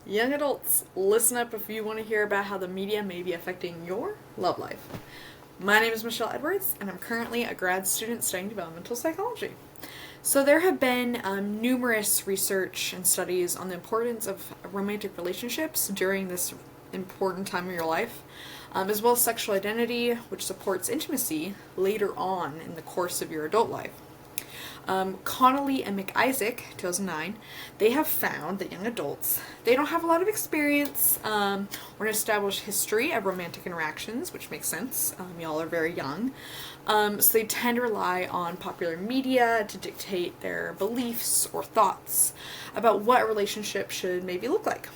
Young adults, listen up if you want to hear about how the media may be affecting your love life. My name is Michelle Edwards, and I'm currently a grad student studying developmental psychology. So there have been numerous research and studies on the importance of romantic relationships during this important time of your life, as well as sexual identity, which supports intimacy later on in the course of your adult life. Connolly and McIsaac, 2009, they have found that young adults, they don't have a lot of experience or an established history of romantic interactions, which makes sense. Y'all are very young. So they tend to rely on popular media to dictate their beliefs or thoughts about what a relationship should maybe look like.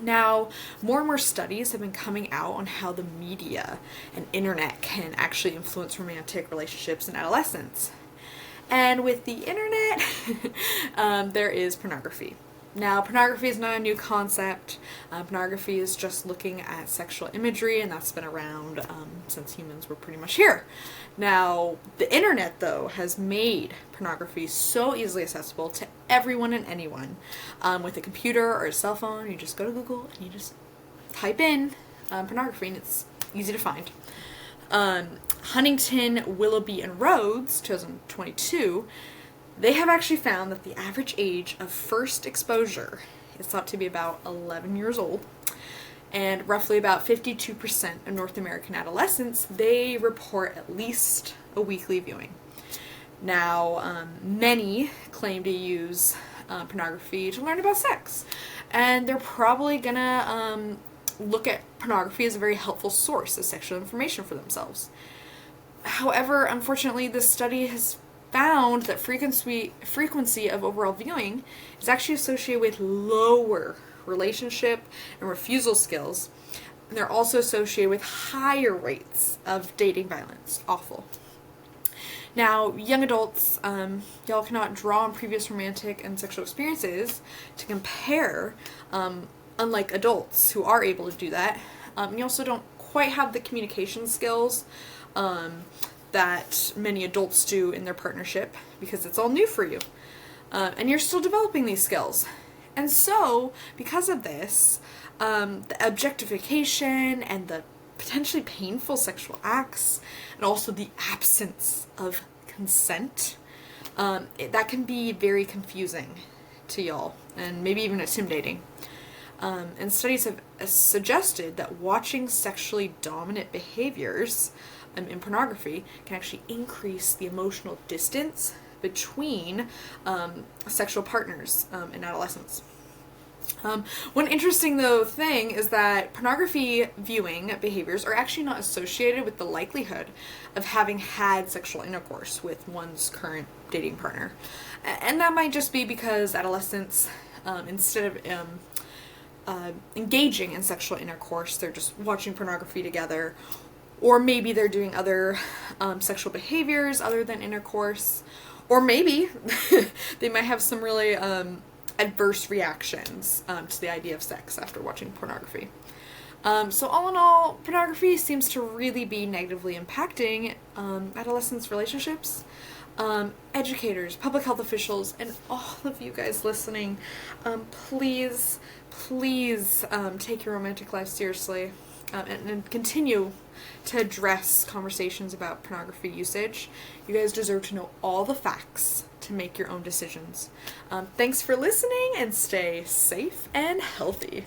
Now, more and more studies have been coming out on how the media and internet can actually influence romantic relationships in adolescence. And with the internet, there is pornography. Now, pornography is not a new concept. Pornography is just looking at sexual imagery, and that's been around since humans were pretty much here. Now, the internet, though, has made pornography so easily accessible to everyone and anyone. With a computer or a cell phone, you just go to Google and you just type in pornography, and it's easy to find. Huntington, Willoughby, and Rhodes, 2022, they have actually found that the average age of first exposure is thought to be about 11 years old, and roughly about 52% of North American adolescents, they report at least a weekly viewing. Now, many claim to use pornography to learn about sex, and they're probably gonna look at pornography as a very helpful source of sexual information for themselves. However, unfortunately, this study has found that frequency of overall viewing is actually associated with lower relationship and refusal skills. And they're also associated with higher rates of dating violence. Awful. Now, young adults, y'all cannot draw on previous romantic and sexual experiences to compare, unlike adults who are able to do that. You also don't quite have the communication skills that many adults do in their partnership because it's all new for you. And you're still developing these skills. And so, because of this, the objectification and the potentially painful sexual acts, and also the absence of consent, that can be very confusing to y'all, and maybe even intimidating. And studies have suggested that watching sexually dominant behaviors in pornography can actually increase the emotional distance between sexual partners in adolescence. One interesting thing is that pornography viewing behaviors are actually not associated with the likelihood of having had sexual intercourse with one's current dating partner. And that might just be because adolescents, instead of engaging in sexual intercourse, they're just watching pornography together, or maybe they're doing other sexual behaviors other than intercourse, or maybe they might have some really adverse reactions to the idea of sex after watching pornography. So all in all, pornography seems to really be negatively impacting adolescents' relationships. Educators, public health officials, and all of you guys listening, please take your romantic life seriously and continue to address conversations about pornography usage. You guys deserve to know all the facts to make your own decisions. Thanks for listening, and stay safe and healthy.